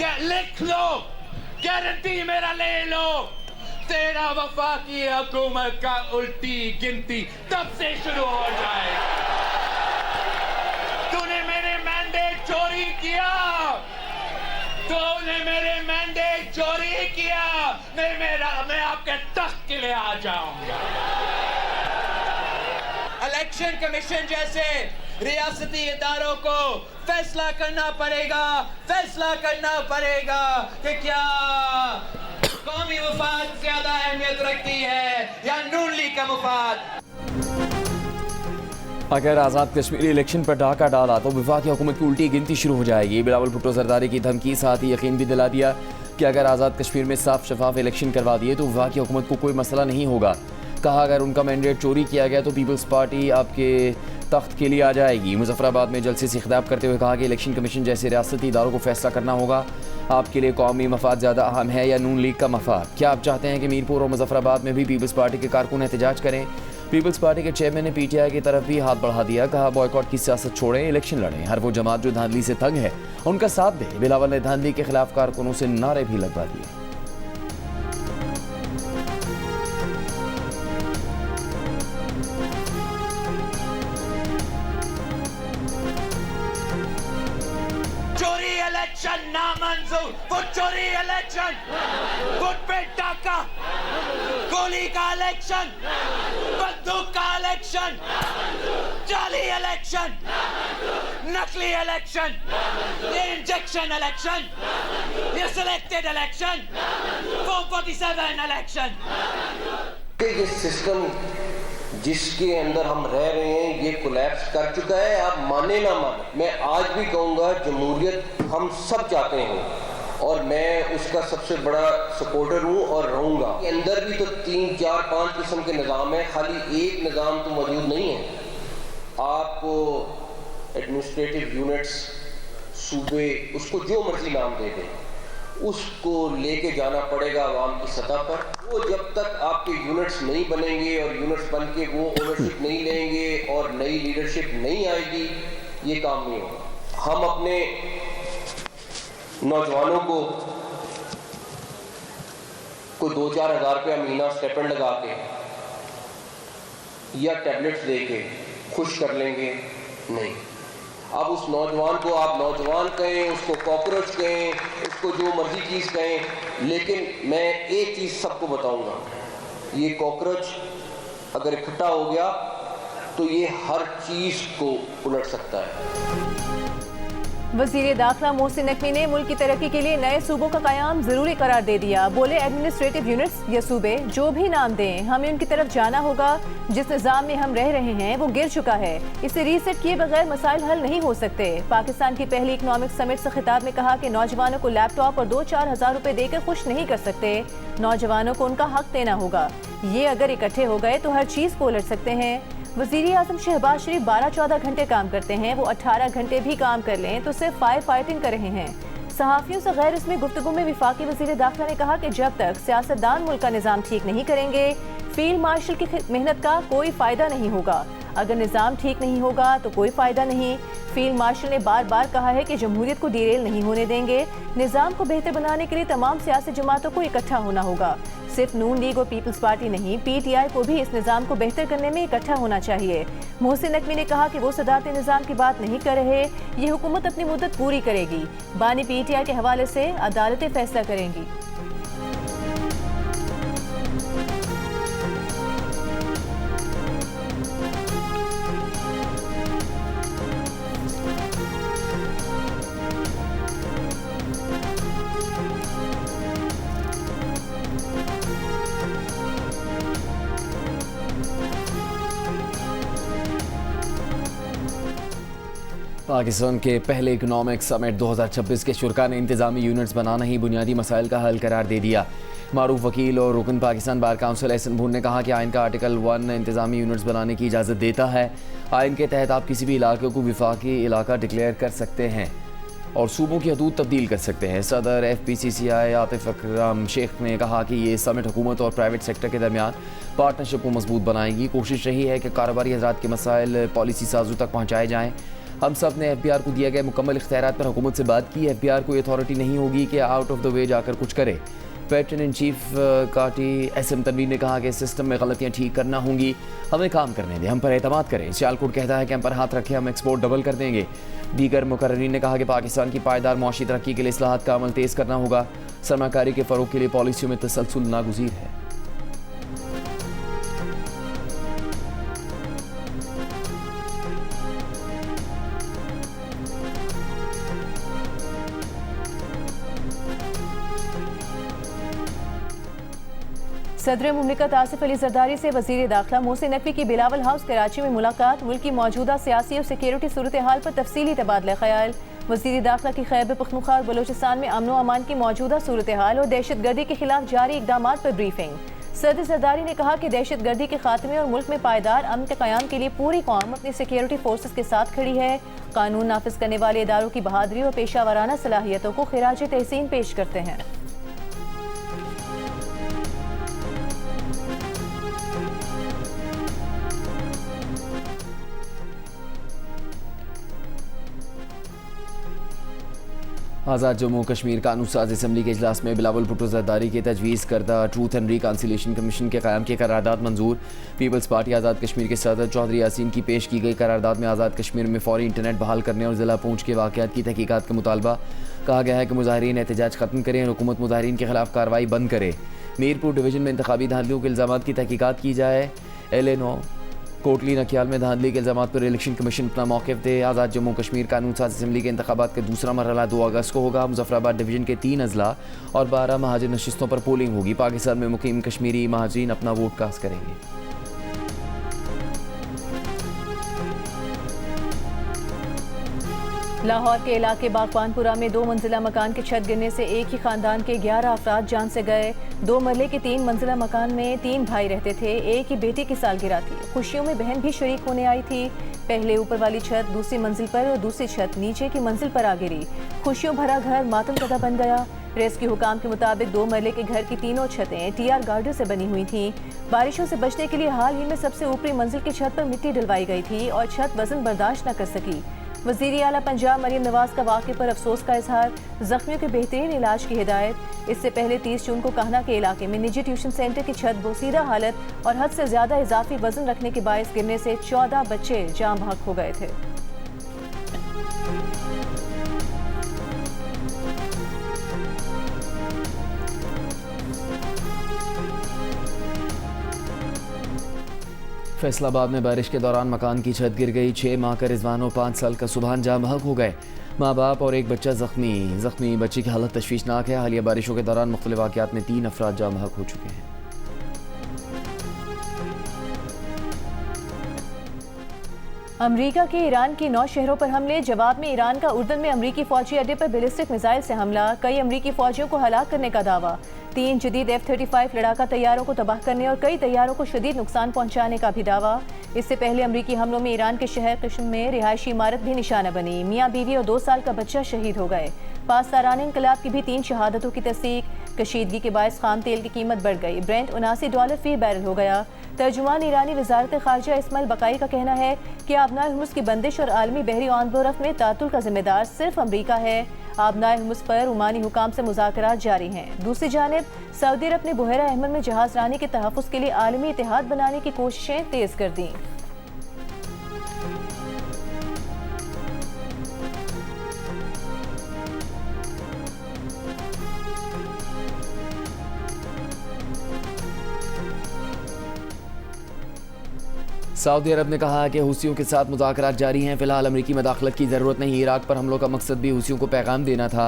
लिख लो, गारंटी मेरा ले लो। तेरा वफाकी हुकूमत का उल्टी गिनती तब से शुरू हो जाए। तूने मेरे मैंडेट चोरी किया, तूने मेरे मैंडेट चोरी किया। मैं आपके तख्त के लिए आ जाऊंगा। इलेक्शन कमीशन जैसे रियासती इदारों को फैसला करना पड़ेगा कि क्या कौमी मुफाद ज्यादा अहमियत रखती है या नून लीग का मुफाद। अगर आज़ाद कश्मीर इलेक्शन पर डाका डाला तो वफाकी हुकूमत की उल्टी गिनती शुरू हो जाएगी। बिलावल भुट्टो जरदारी की धमकी साथ ही यकीन भी दिला दिया कि अगर आज़ाद कश्मीर में साफ शफाफ इलेक्शन करवा दिए तो वफाकी हुकूमत को कोई मसला नहीं होगा। कहा अगर उनका मैंडेट चोरी किया गया तो पीपल्स पार्टी आपके तख्त के लिए आ जाएगी। मुजफ्फराबाद में जलसे से खिताब करते हुए कहा कि इलेक्शन कमीशन जैसे रियासती इदारों को फैसला करना होगा आपके लिए कौमी मफाद ज़्यादा अहम है या नून लीग का मफाद। क्या आप चाहते हैं कि मीरपुर और मुजफ्फराबाद में भी पीपल्स पार्टी के कारकुन एहतजाज करें? पीपल्स पार्टी के चेयरमैन ने PTI की तरफ भी हाथ बढ़ा दिया। कहा बॉयकॉट की सियासत छोड़ें, इलेक्शन लड़ें। हर वो जमात जो धांधली से तंग है उनका साथ दे। बिलावल ने धांधली के खिलाफ कारकुनों से नारे भी लगवा दिए। चोरी इलेक्शन नामंजूर, वो चोरी इलेक्शन, वोट पे डाका, गोली का इलेक्शन, बंदूक का इलेक्शन, जाली इलेक्शन, नकली इलेक्शन, ये इंजेक्शन इलेक्शन, ये सिलेक्टेड इलेक्शन, 447 इलेक्शन। ये सिस्टम जिसके अंदर हम रह रहे हैं ये कोलैप्स कर चुका है। आप माने ना माने, मैं आज भी कहूँगा जमहूरियत हम सब चाहते हैं और मैं उसका सबसे बड़ा सपोर्टर हूँ और रहूँगा। अंदर भी तो 3, 4, 5 किस्म के निज़ाम है, खाली एक निज़ाम तो मौजूद नहीं है। आपको एडमिनिस्ट्रेटिव यूनिट्स, सूबे, उसको जो मर्जी नाम दे दें, उसको लेके जाना पड़ेगा आवाम की सतह पर। वो जब तक आपके यूनिट्स नहीं बनेंगे और यूनिट्स बन के वो ओनरशिप नहीं लेंगे और नई लीडरशिप नहीं आएगी, ये काम नहीं होगा। हम अपने नौजवानों को कोई 2-4 हज़ार रुपया महीना स्टेपेंड लगा के या टैबलेट्स दे के खुश कर लेंगे, नहीं। अब उस नौजवान को आप नौजवान कहें, उसको कॉकरोच कहें, उसको जो मर्जी चीज़ कहें, लेकिन मैं एक चीज़ सबको बताऊंगा, ये कॉकरोच अगर इकट्ठा हो गया तो ये हर चीज़ को उलट सकता है। वज़ीर दाखिला मोहसिन नकवी ने मुल्क की तरक्की के लिए नए सूबों का क़याम ज़रूरी करार दे दिया। बोले एडमिनिस्ट्रेटिव यूनिट्स या सूबे जो भी नाम दें, हमें उनकी तरफ जाना होगा। जिस निज़ाम में हम रह रहे हैं वो गिर चुका है, इसे रीसेट किए बगैर मसाइल हल नहीं हो सकते। पाकिस्तान की पहली इकनॉमिक समिट से खिताब में कहा कि नौजवानों को लैपटॉप और 2-4 हज़ार रुपये देकर खुश नहीं कर सकते। नौजवानों को उनका हक देना होगा। ये अगर इकट्ठे हो गए तो हर चीज़ को उलट सकते हैं। वज़ीर आज़म शहबाज शरीफ 12-14 घंटे काम करते हैं, वो 18 घंटे भी काम कर लें तो सिर्फ फायर फाइटिंग कर रहे हैं। सहाफ़ियों से गैर इसमें गुफ्तगू में वफाकी वज़ीर दाखिला ने कहा कि जब तक सियासतदान मुल्क का निज़ाम ठीक नहीं करेंगे, फील्ड मार्शल की मेहनत का कोई फ़ायदा नहीं होगा। अगर निज़ाम ठीक नहीं होगा तो कोई फ़ायदा नहीं। फील्ड मार्शल ने बार बार कहा है कि जमहूरियत को डिरेल नहीं होने देंगे। निज़ाम को बेहतर बनाने के लिए तमाम सियासी जमातों को इकट्ठा होना होगा। सिर्फ नून लीग और पीपल्स पार्टी नहीं, PTI को भी इस निज़ाम को बेहतर करने में इकट्ठा होना चाहिए। मोहसिन नकवी ने कहा कि वो सदारती निज़ाम की बात नहीं कर रहे, ये हुकूमत अपनी मुद्दत पूरी करेगी। बानी PTI के हवाले से अदालतें फैसला करेंगी। पाकिस्तान के पहले इकनॉमिक समिट 2026 के शुरा ने इंतज़ामी यूनिट्स बनाना ही बुनियादी मसाइल का हल करार दे दिया। मारूफ वकील और रुकन पाकिस्तान बार काउंसिल एहसन भून ने कहा कि आइन का आर्टिकल 1 इंतज़ामी यूनिट्स बनाने की इजाज़त देता है। आइन के तहत आप किसी भी इलाके को विफाकी इलाका डिक्लेयर कर सकते हैं और सूबों की हदूद तब्दील कर सकते हैं। सदर FPCCI आतिफ अकरम शेख ने कहा कि ये समिट हुकूमत और प्राइवेट सेक्टर के दरमियान पार्टनरशिप को मजबूत बनाएगी। कोशिश रही है कि कारोबारी हजरात के मसाइल पॉलिसी साजों तक पहुँचाए जाएँ। हम सब ने FBR को दिया गया मुकम्मल इख्तियारात पर हुकूमत से बात की। FBR को अथॉरिटी नहीं होगी कि आउट ऑफ द वे जाकर कुछ करे। पैटर्न इन चीफ काटी SM तनवीर ने कहा कि सिस्टम में गलतियाँ ठीक करना होंगी, हमें काम करने दें, हम पर एतमाद करें। सियालकोट कहता है कि हम पर हाथ रखें, हम एक्सपोर्ट डबल कर देंगे। दीगर मुकर्रीन ने कहा कि पाकिस्तान की पायदार मुआशी तरक्की के लिए इस्लाहात का अमल तेज़ करना होगा। सरमाकारी के फ़रोग के लिए पॉलिसियों में तसलसल नागुज़ीर है। सदर मुमलिकत आसिफ अली जरदारी से वज़ीर दाखिला मोहसिन नकवी की बिलावल हाउस कराची में मुलाकात। मुल्क की मौजूदा सियासी और सिक्योरिटी सूरत हाल पर तफसीली तबादला ख्याल। वज़ीर दाखिला की खैबर पख्तूनख्वा और बलोचिस्तान में अमन व अमान की मौजूदा सूरत हाल और दहशत गर्दी के खिलाफ जारी इकदाम पर ब्रीफिंग। सदर जरदारी ने कहा कि दहशत गर्दी के खात्मे और मुल्क में पायदार अमन के क़याम के लिए पूरी कौम अपनी सिक्योरिटी फोर्सेस के साथ खड़ी है। कानून नाफिज करने वाले इदारों की बहादुरी और पेशा वाराना सलाहियतों को खिराज तहसीन पेश करते हैं। आज़ाद जम्मू कश्मीर कानून साज असम्बली के इजलास में बिलावल भुट्टो जरदारी के तजवीज़ करदा ट्रूथ एंड रिकन्सिलिएशन कमीशन के क़याम की करारदाद मंजूर। पीपल्स पार्टी आज़ाद कश्मीर के सदर चौधरी यासीन की पेश की गई करारदाद में आज़ाद कश्मीर में फौरी इंटरनेट बहाल करने और ज़िला पूंछ के वाक़यात की तहकीकात का मुतालबा। कहा गया है कि मुजाहिरीन एहतजाज ख़त्म करें और हुकूमत मुजाहिरीन के खिलाफ कार्रवाई बंद करे। मीरपुर डिवीज़न में इंतखाबी धांधलियों के इल्ज़ाम की तहकीकात की जाए। LA9 कोटली नकियाल में धांधली के इल्ज़ाम पर इलेक्शन कमीशन अपना मौक़िफ़ दे। आज़ाद जम्मू कश्मीर कानून साज असम्बली के इंतखाबात का दूसरा मरहला 2 अगस्त को होगा। मुजफ्फराबाद डिवीज़न के 3 अजला और 12 महाजिर नशिस्तों पर पोलिंग होगी। पाकिस्तान में मुकीम कश्मीरी महाजिरीन अपना वोट कास्ट करेंगे। लाहौर के इलाके बागबानपुरा में 2 मंजिला मकान की छत गिरने से एक ही खानदान के 11 अफराद जान से गए। 2 मरले के 3 मंजिला मकान में 3 भाई रहते थे। एक ही बेटी की सालगिरह थी। खुशियों में बहन भी शरीक होने आई थी। पहले ऊपर वाली छत दूसरी मंजिल पर और दूसरी छत नीचे की मंजिल पर आ गिरी। खुशियों भरा घर मातमकदा बन गया। रेस्क्यू हुकाम के मुताबिक 2 मरले के घर की तीनों छतें TR गार्डर से बनी हुई थीं। बारिशों से बचने के लिए हाल ही में सबसे ऊपरी मंजिल की छत पर मिट्टी डलवाई गई थी और छत वजन बर्दाश्त न कर सकी। वज़ीर आला पंजाब मरीम नवाज का वाक़े पर अफसोस का इजहार। ज़ख्मियों के बेहतरीन इलाज की हिदायत। इससे पहले 30 जून को काहना के इलाके में निजी ट्यूशन सेंटर की छत बोसीदा हालत और हद से ज़्यादा इजाफी वजन रखने के बायस गिरने से 14 बच्चे जाम बहक हो गए थे। फैसलाबाद में बारिश के दौरान मकान की छत गिर गई। 6 माह का रिजवान और 5 साल का सुबहान जाम बहक हो गए। माँ बाप और एक बच्चा जख्मी बच्चे की हालत तशवीशनाक है। हालिया बारिशों के दौरान मुख्तलिफ वाक़यात में 3 अफराद जाम बहक हो चुके हैं। अमरीका के ईरान की 9 शहरों पर हमले। जवाब में ईरान का उर्दन में अमरीकी फौजी अड्डे पर बैलिस्टिक मिसाइल से हमला। कई अमरीकी फौजियों को हलाक करने का दावा। 3 जदीद F-35 लड़ाका तैयारों को तबाह करने और कई तैयारों को शदीद नुकसान पहुंचाने का भी दावा। इससे पहले अमरीकी हमलों में ईरान के शहर किश्म में रिहायशी इमारत भी निशाना बनी। मियाँ बीवी और 2 साल का बच्चा शहीद हो गए। पासदारान इनकलाब की भी 3 शहादतों की तस्दीक। कशीदगी के बायस खाम तेल की कीमत बढ़ गई। ब्रेंट $79 फी बैरल हो गया। तर्जुमान ईरानी वजारत खारजा इस्माइल बकाई का कहना है कि आबनाए हुर्मुज़ की बंदिश और आलमी बहरी आन-बो-रफ्त में तातुल का जिम्मेदार सिर्फ अमरीका है। आबनाए हुर्मुज़ पर ओमानी हुकाम से मुज़ाकरात जारी हैं। दूसरी जानिब सऊदी अरब ने बुहैरा अहमद में जहाज रानी के तहफ़्फ़ुज़ के लिए आलमी इत्तेहाद बनाने की कोशिशें तेज़ कर दी। सऊदी अरब ने कहा है कि हुसियों के साथ मुज़ाकरात जारी हैं। फ़िलहाल अमरीकी मदाखलत की ज़रूरत नहीं। इराक़ पर हमलों का मकसद भी हुसियों को पैगाम देना था।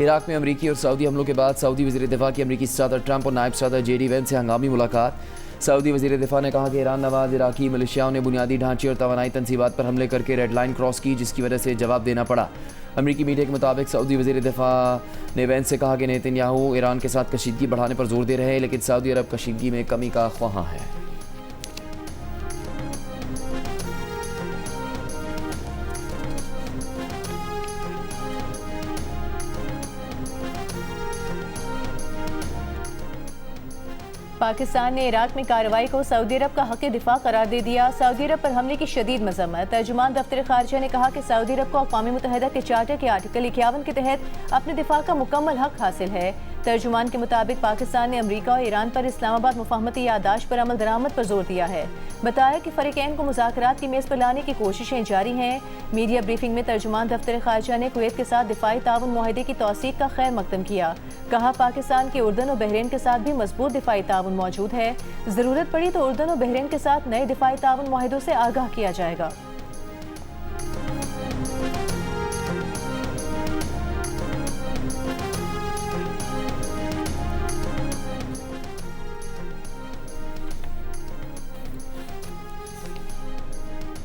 इराक़ में अमरीकी और सऊदी हमलों के बाद सऊदी वज़ीर दिफ़ा की अमरीकी सदर ट्रंप और नायब सदर JD वैंस से हंगामी मुलाकात। सऊदी वज़ीर दिफ़ा ने कहा कि ईरान नवाज इराक़ी मिलिशियाओं ने बुनियादी ढांचे और तवानाई तनसीबात पर हमले करके रेड लाइन क्रॉस की, जिसकी वजह से जवाब देना पड़ा। अमरीकी मीडिया के मुताबिक सऊदी वज़ीर दिफ़ा ने वैंस से कहा कि नेतन्याहू ईरान के साथ कशीदगी बढ़ाने पर जोर दे रहे हैं, लेकिन सऊदी अरब कशीदगी में कमी का ख्वाहां है। पाकिस्तान ने इराक में कार्रवाई को सऊदी अरब का हक़ दिफा करार दे दिया। सऊदी अरब पर हमले की शदीद मजम्मत। तर्जुमान दफ्तर खारजा ने कहा कि सऊदी अरब को अक़वाम मुत्तहिदा के चार्टर के आर्टिकल 51 के तहत अपने दिफा का मुकम्मल हक हासिल है। तर्जुमान के मुताबिक पाकिस्तान ने अमरीका और ईरान पर इस्लामाबाद मुफाहमती याददाश्त पर अमल दरामद पर जोर दिया है। बताया कि फरीकैन को मुज़ाकरात की मेज़ पर लाने की कोशिशें जारी हैं। मीडिया ब्रीफिंग में तर्जुमान दफ्तर खारजा ने कुवैत के साथ दिफाई ताउन मुआहदे की तौसीक का खैर मकदम किया। कहा पाकिस्तान के उर्दन और बहरीन के साथ भी मजबूत दिफाई ताउन मौजूद है। ज़रूरत पड़ी तो उर्दन और बहरीन के साथ नए दिफाई ताउन मुआहदों से आगाह किया जाएगा।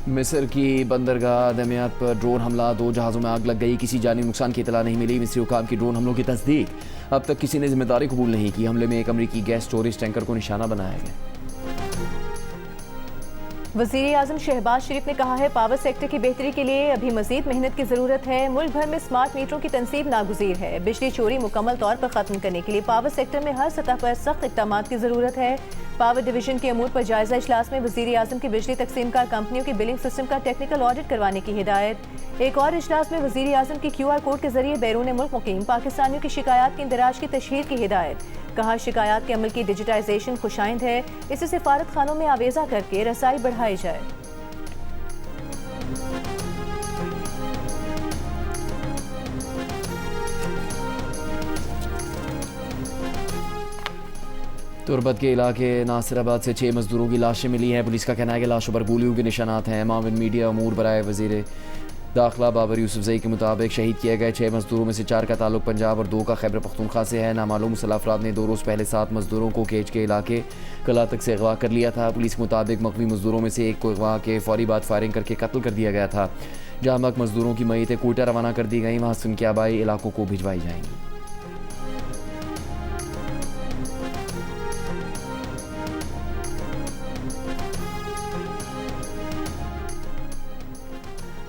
मिस्र की बंदरगाह दमियात पर ड्रोन हमला, 2 जहाज़ों में आग लग गई, किसी जानी नुकसान की इतला नहीं मिली। मिस्री हुकाम की ड्रोन हमलों की तस्दीक, अब तक किसी ने जिम्मेदारी कबूल नहीं की। हमले में एक अमरीकी गैस स्टोरेज टैंकर को निशाना बनाया गया। वज़ीर आज़म शहबाज शरीफ ने कहा है पावर सेक्टर की बेहतरी के लिए अभी मजीद मेहनत की ज़रूरत है। मुल्क भर में स्मार्ट मीटरों की तनसीब नागुज़ीर है। बिजली चोरी मुकम्मल तौर पर ख़त्म करने के लिए पावर सेक्टर में हर सतह पर सख्त इक़दामात की ज़रूरत है। पावर डिवीजन के अमूर पर जायजा इजलास में वज़ीर आज़म की बिजली तकसीमकार कंपनियों की बिलिंग सिस्टम का टेक्निकल ऑडिट करवाने की हिदायत। एक और इजलास में वज़ीर आज़म की QR कोड के जरिए बैरून मुल्क मुकीम पाकिस्तानियों की शिकायत के इंदराज की तशहीर की हिदायत। कहा शिकायत के अमल की डिजिटाइजेशन खुशाइंद है, इसे सिफारत खानों में आवेजा करके रसाई बढ़ाई जाए। तुरबत के इलाके नासिराबाद से 6 मजदूरों की लाशें मिली हैं। पुलिस का कहना है कि लाशों पर गोलियों के निशानात हैं। माविन मीडिया अमूर बराए वज़ीर दाखिला बाबर यूसुफजई के मुताबिक शहीद किए गए 6 मजदूरों में से 4 का ताल्लुक पंजाब और 2 का खैबर पख्तूनख्वा से है। नामालूम मुसल्लह अफराद ने 2 रोज़ पहले 7 मजदूरों को केज के इलाके कला तक से अगवा कर लिया था। पुलिस के मुताबिक मकवी मजदूरों में से एक को अगवा के फौरी बाद फायरिंग करके कत्ल कर दिया गया था। जहाँ मक मजदूरों की मयतें कोयटा रवाना कर दी गई, वहाँ से उनके आबाई इलाकों को भिजवाई जाएंगी।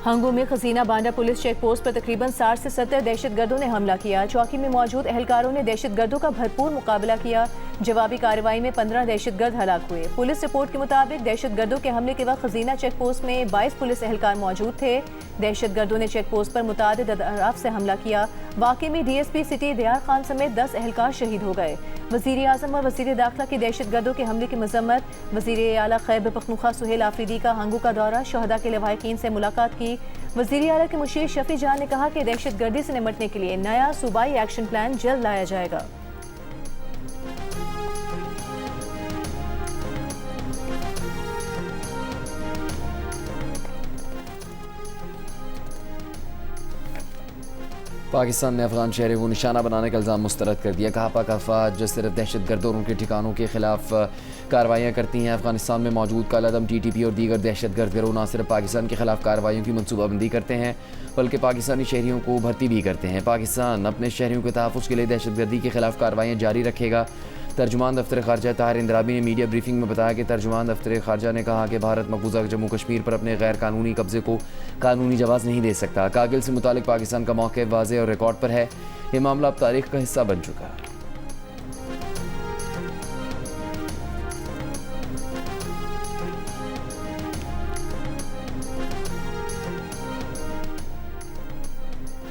हंगू में खजीना बांडा पुलिस चेक पोस्ट पर तकरीबन 60 से 70 दहशतगर्दों ने हमला किया। चौकी में मौजूद एहलकारों ने दहशतगर्दों का भरपूर मुकाबला किया। जवाबी कार्रवाई में 15 दहशतगर्द हलाक हुए। पुलिस रिपोर्ट के मुताबिक दहशतगर्दों के हमले के वक्त खजीना चेक पोस्ट में 22 पुलिस एहलकार मौजूद थे। दहशतगर्दों ने चेक पोस्ट पर मुतादिद अतराफ से हमला किया। वाक़े में DSP सिटी दियार खान समेत 10 एहलकार शहीद हो गए। वज़ीर आज़म और वज़ीर दाखिला की दहशतगर्दों के हमले की मजम्मत। वज़ीर आला खैबर पख्तूनख्वा सुहेल आफरीदी का हंगू का दौरा, शहदा के लवाहिकीन से मुलाकात की। वज़ीर आला के मुशीर शफी जान ने कहा कि दहशतगर्दी से निपटने के लिए नया सूबाई एक्शन प्लान जल्द लाया जाएगा। पाकिस्तान ने अफगान शहरों को निशाना बनाने का इल्ज़ाम मुस्तरद कर दिया। कहा पाक अफवाज सिर्फ दहशतगर्द और उनके ठिकानों के खिलाफ कार्रवाइयाँ करती हैं। अफगानिस्तान में मौजूद कालादम TTP और दीगर दहशतगर्द गिरोह न सिर्फ पाकिस्तान के खिलाफ कार्रवाइयों की मनसूबाबंदी करते हैं बल्कि पाकिस्तानी शहरियों को भर्ती भी करते हैं। पाकिस्तान अपने शहरियों के तहफ़्फ़ुज़ के लिए दहशतगर्दी के खिलाफ कार्रवाइयाँ जारी रखेगा। तर्जुमान दफ्तर खारजा ताहिर इंदराबी ने मीडिया ब्रीफिंग में बताया कि तर्जुमान दफ्तर खारजा ने कहा कि भारत मकबूजा जम्मू कश्मीर पर अपने गैर कानूनी कब्जे को कानूनी जवाज़ नहीं दे सकता। कारगिल से मुतालिक पाकिस्तान का मौक़िफ़ वाज़ेह और रिकॉर्ड पर है। ये मामला अब तारीख़ का हिस्सा बन चुका है।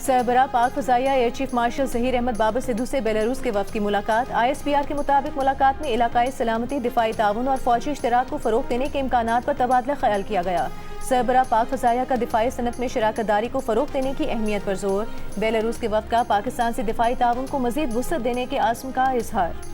सरबराह पाक फ़ज़ाइया air chief marshal Zaheer Ahmed Babar Sidhu से बेलारूस के वफ़द की मुलाकात। ISPR के मुताबिक मुलाकात में इलाकाई सलामती, दिफाई ताउन और फ़ौजी इश्तराक को फ़रोग़ देने के इम्कानात पर तबादला ख्याल किया गया। सरबराह पाक फ़ज़ाइया का दिफाई सनत में शराकत दारी को फ़रोग़ देने की अहमियत पर जोर। बेलारूस के वफ़द का पाकिस्तान से दिफाई ताउन को मज़ीद वुसअत देने के आज़म का इजहार।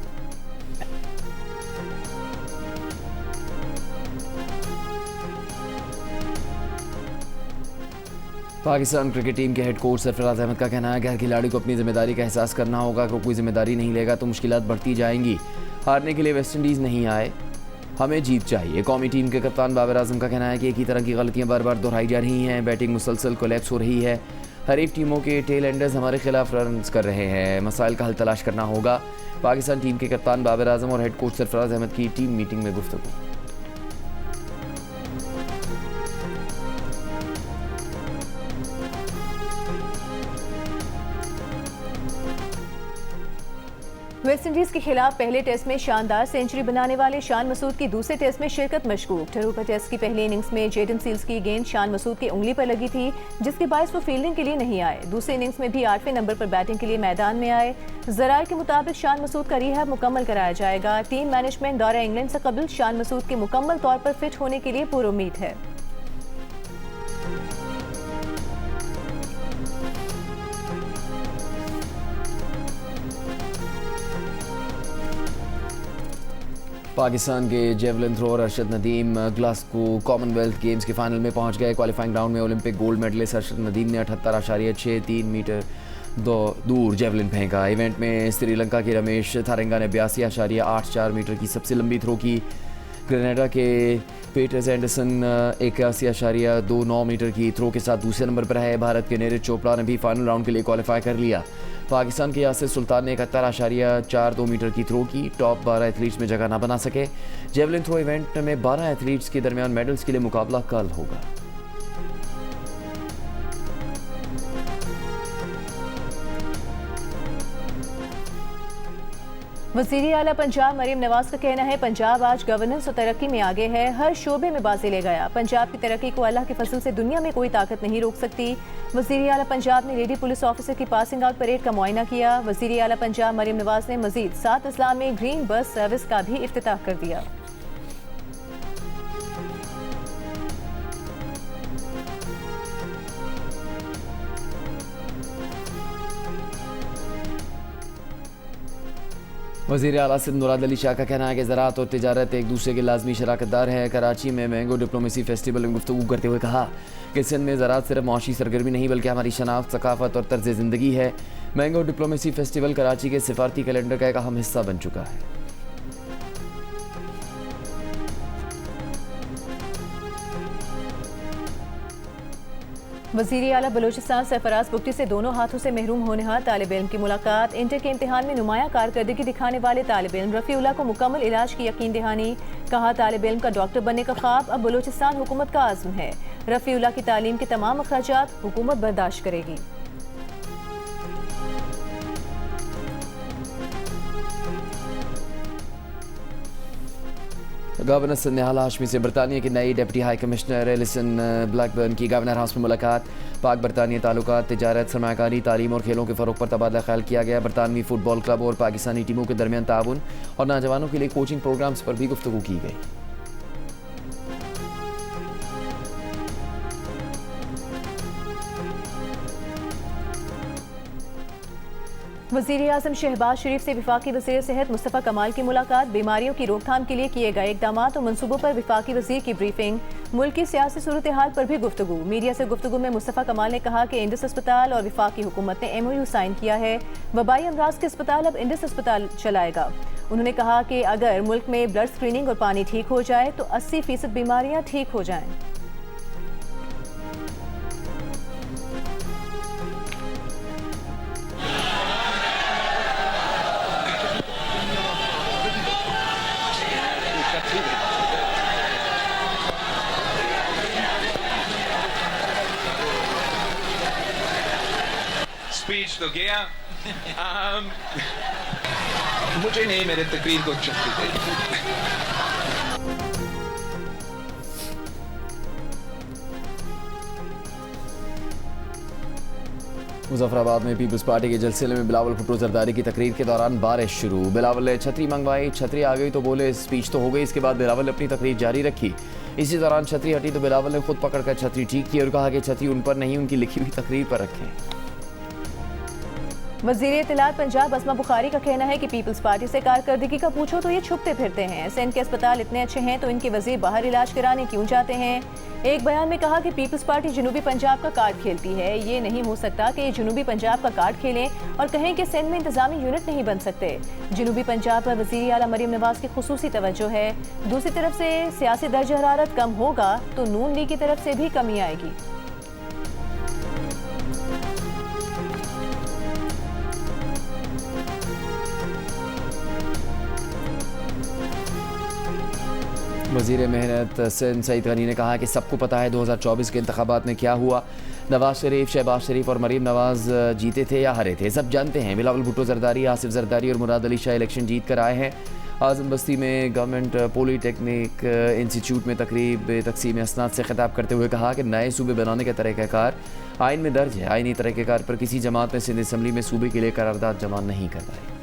पाकिस्तान क्रिकेट टीम के हेड कोच सरफराज अहमद का कहना है कि हर खिलाड़ी को अपनी जिम्मेदारी का एहसास करना होगा। अगर कोई जिम्मेदारी नहीं लेगा तो मुश्किलात बढ़ती जाएंगी। हारने के लिए वेस्ट इंडीज़ नहीं आए, हमें जीत चाहिए। कौमी टीम के कप्तान बाबर आजम का कहना है कि एक ही तरह की गलतियां बार बार दोहराई जा रही हैं। बैटिंग मुसलसल कोलैप्स हो रही है। हरीफ टीमों के टेल एंडर्स हमारे खिलाफ रन कर रहे हैं। मसाइल का हल तलाश करना होगा। पाकिस्तान टीम के कप्तान बाबर आजम और हेड कोच सरफराज अहमद की टीम मीटिंग में गुफ्तगू। वेस्टइंडीज के खिलाफ पहले टेस्ट में शानदार सेंचुरी बनाने वाले शान मसूद की दूसरे टेस्ट में शिरकत मशकूक। ठरूपा टेस्ट की पहली इनिंग्स में जेडन सील्स की गेंद शान मसूद की उंगली पर लगी थी, जिसके बायस वो फील्डिंग के लिए नहीं आए। दूसरे इनिंग्स में भी 8वें नंबर पर बैटिंग के लिए मैदान में आए। जराये के मुताबिक शान मसूद का रिहैब मुकम्मल कराया जाएगा। टीम मैनेजमेंट दौरा इंग्लैंड से कबल शान मसूद के मुकम्मल तौर पर फिट होने के लिए पुरुम्मीद है। पाकिस्तान के javelin thrower Arshad Nadeem Glasgow Commonwealth Games के फाइनल में पहुंच गए। क्वालिफाइंग राउंड में Olympic gold medalist Arshad Nadeem ने 78.63 मीटर दूर जेवलिन फेंका। इवेंट में श्रीलंका के रमेश थारंगा ने 82.84 मीटर की सबसे लंबी थ्रो की। ग्रेनेडा के पीटर्स एंडरसन 81.29 मीटर की थ्रो के साथ दूसरे नंबर पर है। भारत के नीरज चोपड़ा ने भी फाइनल राउंड के लिए क्वालिफाई कर लिया। पाकिस्तान के यासिर सुल्तान ने 71.42 मीटर की थ्रो की। टॉप 12 एथलीट्स में जगह ना बना सके। जेवलिन थ्रो इवेंट में 12 एथलीट्स के दरमियान मेडल्स के लिए मुकाबला कल होगा। वज़ीर आला पंजाब मरीम नवाज का कहना है पंजाब आज गवर्नेंस और तरक्की में आगे है, हर शोबे में बाजी ले गया। पंजाब की तरक्की को अल्लाह के फजल से दुनिया में कोई ताकत नहीं रोक सकती। वज़ीर आला पंजाब ने लेडी पुलिस ऑफिसर की पासिंग आउट परेड का मुआयना किया। वज़ीर आला पंजाब मरीम नवाज ने मजीद 7 अजला में ग्रीन बस सर्विस का भी इफ्तिताह कर दिया। वज़ीर आला सिंध मुराद अली शाह का कहना है कि ज़राअत और तिजारत एक दूसरे के लाजमी शराकतदार है। कराची में मैंगो डिप्लोमेसी फेस्टिवल में गुफ्तगू करते हुए कहा कि सिंध में ज़राअत सिर्फ माशी सरगर्मी नहीं बल्कि हमारी शनाख्त, सकाफत और तर्ज ज़िंदगी है। मैंगो डिप्लोमेसी फेस्टिवल कराची के सिफारती कैलेंडर का एक अहम हिस्सा बन चुका है। वज़ीर आला बलूचिस्तान सरफराज बुगटी से दोनों हाथों से महरूम होनहार तालिब इल्म की मुलाकात। इंटर के इम्तिहान में नुमाया कारकर्दगी दिखाने वाले तालिब इल्म रफ़ीउल्लाह को मुकम्मल इलाज की यकीन दहानी। कहा तालिब इल्म का डॉक्टर बनने का ख्वाब अब बलूचिस्तान हुकूमत का आज़म है। रफ़ीउल्लाह की तालीम के तमाम अखराजात हुकूमत बर्दाश्त करेगी। गवर्नर सन्याल हाशमी से बरतानिया की नई deputy high commissioner Alison Blackburn की गवर्नर हाउस में मुलाकात। पाक बरतानिया ताल्लुकात, तिजारत, सरमायाकारी, तालीम और खेलों के फ़रोग पर तबादला ख्याल किया गया। बरतानवी फुटबॉल क्लब और पाकिस्तानी टीमों के दरमियान ताउन और नौजवानों के लिए कोचिंग प्रोग्राम्स पर भी गुफ्तगू की गई। वज़ीर आज़म शहबाज शरीफ से वफाकी वज़ीर सेहत मुस्तफ़ा कमाल की मुलाकात। बीमारियों की रोकथाम के लिए किए गए इक़दाम और मनसूबों पर वफाकी वज़ीर की ब्रीफिंग। मुल्क की सियासी सूरत हाल पर भी गुफ्तगू। मीडिया से गुफ्तगू में मुस्तफ़ा कमाल ने कहा कि इंडस अस्पताल और वफाकी हुकूमत ने MOU साइन किया है। वबाई अमराज के अस्पताल अब इंडस अस्पताल चलाएगा। उन्होंने कहा कि अगर मुल्क में ब्लड स्क्रीनिंग और पानी ठीक हो जाए तो 80% बीमारियाँ ठीक हो जाएँ। स्पीच तो गया। मुझे नहीं, मेरे तकरीर को चुप्पी दे। मुजफ्फराबाद में पीपल्स पार्टी के जलसे में बिलावल भुट्टो जरदारी की तकरीर के दौरान बारिश शुरू। बिलावल ने छतरी मंगवाई, छतरी आ गई तो बोले स्पीच तो हो गई। इसके बाद बिलावल ने अपनी तकरीर जारी रखी। इसी दौरान छतरी हटी तो बिलावल ने खुद पकड़कर छतरी ठीक की और कहा कि छतरी उन पर नहीं उनकी लिखी हुई तकरीर पर रखें। वज़ीर इत्तलात पंजाब अस्मा बुखारी का कहना है कि पीपल्स पार्टी से कारकर्दगी का पूछो तो ये छुपते फिरते हैं। सिंध के अस्पताल इतने अच्छे हैं तो इनके वज़ीर बाहर इलाज कराने क्यों जाते हैं। एक बयान में कहा कि पीपल्स पार्टी जनूबी पंजाब का कार्ड खेलती है। ये नहीं हो सकता कि ये जनूबी पंजाब का कार्ड खेलें और कहें कि सिंध में इंतजामी यूनिट नहीं बन सकते। जनूबी पंजाब पर वज़ीर आला मरीम नवाज की खुसूसी तवज्जो है। दूसरी तरफ से सियासी दर्ज हरारत कम होगा तो नून लीग की तरफ से भी कमी आएगी। वज़ीर मेहनत सिंध सईद गनी ने कहा कि सबको पता है 2024 के इंतखाबात में क्या हुआ। नवाज शरीफ, शहबाज शरीफ और मरीम नवाज जीते थे या हारे थे, सब जानते हैं। बिलावल भुट्टो जरदारी, आसिफ जरदारी और मुराद अली शाह इलेक्शन जीत कर आए हैं। आजम बस्ती में गवर्नमेंट पॉलीटेक्निक इंस्टीट्यूट में तकरीब तकसीम असनाद से खिताब करते हुए कहा कि नए सूबे बनाने का तरीक़ाकार आइन में दर्ज है। आइनी तरीक़ाकार पर किसी जमात ने सिंध असम्बली में सूबे के लिए करारदाद जमा नहीं करवाई।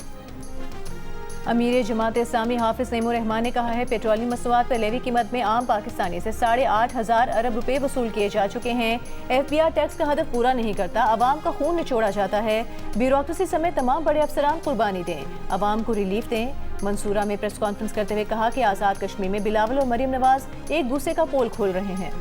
अमीर जमात इस्लामी हाफिज नईमुर रहमान ने कहा है पेट्रोलियम मसनूआत पर लेवी कीमत में आम पाकिस्तानी से 8,500 अरब रुपए वसूल किए जा चुके हैं। FBI टैक्स का हदफ पूरा नहीं करता, अवाम का खून निचोड़ा जाता है। ब्यूरोक्रेसी समेत तमाम बड़े अफसरान कुर्बानी दें, अवाम को रिलीफ दें। मंसूरा में प्रेस कॉन्फ्रेंस करते हुए कहा कि आज़ाद कश्मीर में बिलावल और मरीम नवाज एक दूसरे का पोल खोल रहे हैं।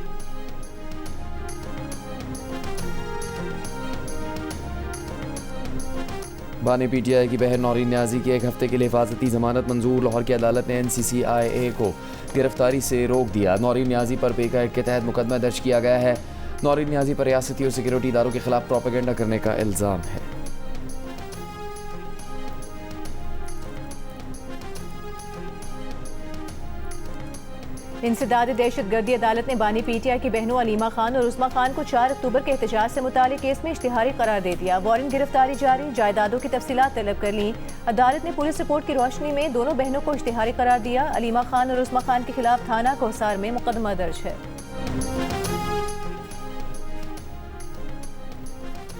बानी PTI की बहन नौरीन न्याजी की 1 हफ्ते के लिए हिफाजती जमानत मंजूर। लाहौर की अदालत ने NCCIA को गिरफ्तारी से रोक दिया। नौरीन न्याजी पर पेका एक्ट के तहत मुकदमा दर्ज किया गया है। नौरीन न्याजी पर रियासती और सिक्योरिटी इदारों के खिलाफ प्रोपेगेंडा करने का इल्ज़ाम है। इंसदाद दहशतगर्दी अदालत ने बानी PTI की बहनों अलीमा खान और उस्मा खान को 4 अक्टूबर के एहतजाज से मुतालिक केस में इश्तिहारी करार दे दिया। वारंट गिरफ्तारी जारी, जायदादों की तफसीलात तलब कर ली। अदालत ने पुलिस रिपोर्ट की रोशनी में दोनों बहनों को इश्तिहारी करार दिया। अलीमा खान और उस्मा खान के खिलाफ थाना कोहसार में मुकदमा दर्ज है।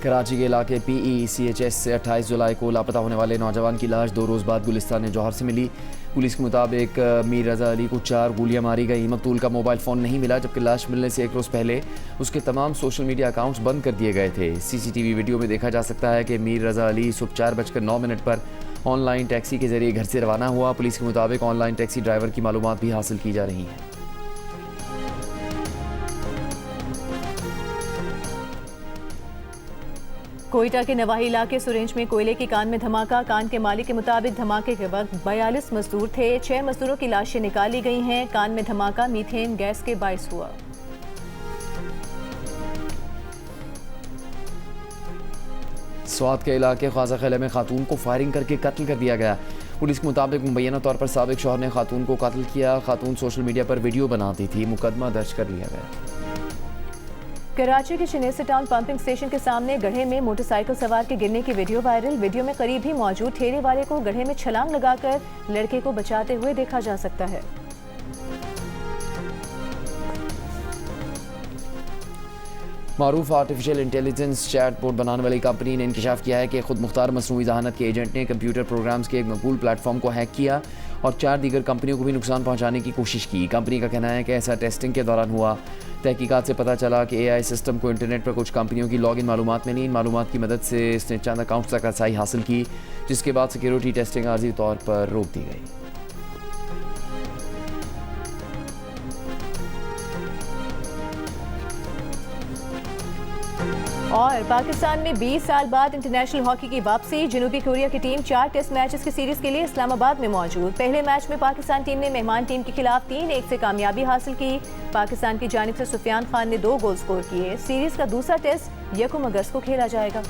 कराची के इलाके PECHS से 28 जुलाई को लापता होने वाले नौजवान की लाश 2 रोज़ बाद गुलिस्तान जौहर से मिली। पुलिस के मुताबिक मीर रजा अली को 4 गोलियां मारी गई। मकतूल का मोबाइल फ़ोन नहीं मिला, जबकि लाश मिलने से 1 रोज़ पहले उसके तमाम सोशल मीडिया अकाउंट्स बंद कर दिए गए थे। CCTV वीडियो में देखा जा सकता है कि मीर रजा अली सुबह 4:09 पर ऑनलाइन टैक्सी के जरिए घर से रवाना हुआ। पुलिस के मुताबिक ऑनलाइन टैक्सी ड्राइवर की मालूमात भी हासिल की जा रही हैं। कोयटा के नवाही इलाके सुरेंज में कोयले की कान में धमाका। कान के मालिक के मुताबिक धमाके के वक्त 42 मजदूर थे। 6 मजदूरों की लाशें निकाली गई हैं। कान में धमाका मीथेन गैस के बायस हुआ। स्वात के इलाके ख्वाजा खिला में खातून को फायरिंग करके कत्ल कर दिया गया। पुलिस के मुताबिक मुबैना तौर पर साबिक शौहर ने खातून को कत्ल किया। खातून सोशल मीडिया पर वीडियो बनाती थी। मुकदमा दर्ज कर लिया गया। कराची के चिनेसी टाउन पंपिंग स्टेशन के सामने गड्ढे में मोटरसाइकिल सवार के गिरने की वीडियो वायरल। वीडियो में करीब ही मौजूद ठेले वाले को गड्ढे में छलांग लगाकर लड़के को बचाते हुए देखा जा सकता है। मारूफ आर्टिफिशियल इंटेलिजेंस चैट बोर्ड बनाने वाली कंपनी ने इंकशाफ किया है कि खुद मुख्तार मसनूई जहानत के एजेंट ने कंप्यूटर प्रोग्राम्स के एक मकबूल प्लेटफॉर्म को हैक किया और 4 दीगर कंपनियों को भी नुकसान पहुंचाने की कोशिश की। कंपनी का कहना है कि ऐसा टेस्टिंग के दौरान हुआ। तहकीकात से पता चला कि AI सिस्टम को इंटरनेट पर कुछ कंपनियों की लॉगिन मालूमात मिली। इन मालूमात की मदद से इसने चंद अकाउंट्स तक रसाई हासिल की, जिसके बाद सिक्योरिटी टेस्टिंग आर्जी तौर पर रोक दी गई। और पाकिस्तान में 20 साल बाद इंटरनेशनल हॉकी की वापसी। जनूबी कोरिया की टीम 4 टेस्ट मैचेस की सीरीज के लिए इस्लामाबाद में मौजूद। पहले मैच में पाकिस्तान टीम ने मेहमान टीम के खिलाफ 3-1 से कामयाबी हासिल की। पाकिस्तान की जानिब से सुफियान खान ने 2 गोल स्कोर किए। सीरीज का दूसरा टेस्ट 1 अगस्त को खेला जाएगा।